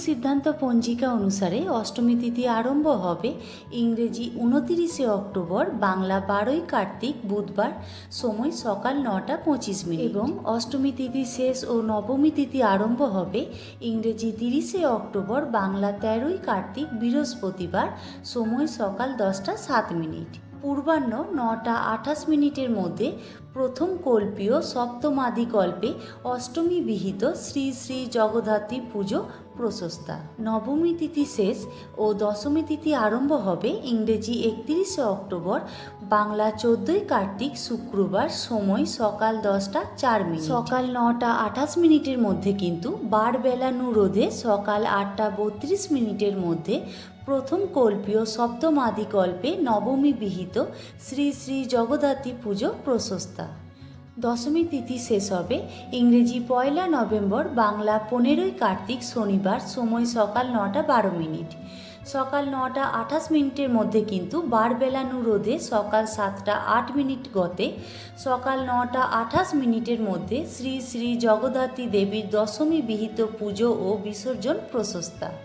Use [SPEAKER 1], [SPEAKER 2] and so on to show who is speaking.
[SPEAKER 1] সিদ্ধান্ত পঞ্জিকা অনুসারে অষ্টমী তিথি আরম্ভ হবে ইংরেজি 29শে অক্টোবর, বাংলা 12ই কার্তিক বুধবার, সময় সকাল 9:25 এবং অষ্টমী তিথি শেষ ও নবমী তিথি আরম্ভ হবে ইংরেজি 30শে অক্টোবর, বাংলা 13ই কার্তিক বৃহস্পতিবার, সময় সকাল 10:07। পূর্বাহ্ন 9:28 মধ্যে প্রথম কল্পীয় সপ্তমাদিকল্পে অষ্টমী বিহিত শ্রী শ্রী জগদ্ধাত্রী পুজো প্রশস্তা। নবমী তিথি শেষ ও দশমী তিথি আরম্ভ হবে ইংরেজি 31শে অক্টোবর, বাংলা 14ই কার্তিক শুক্রবার, সময় সকাল 10:04। সকাল 9:28 মধ্যে কিন্তু বারবেলানু রোধে সকাল 8:32 মধ্যে প্রথম কল্পীয় সপ্তমাদিকল্পে নবমী বিহিত শ্রী শ্রী জগদ্ধাত্রী পুজো প্রশস্তা। দশমী তিথি শেষ হবে ইংরেজি 1 নভেম্বর, বাংলা 15ই কার্তিক শনিবার, সময় সকাল 9:12। সকাল 9:28 মধ্যে কিন্তু বারবেলানু রোধে সকাল 7:08 গতে সকাল 9:28 মধ্যে শ্রী শ্রী জগদ্ধাত্রী দেবীর দশমী বিহিত পুজো ও বিসর্জন প্রশস্তা।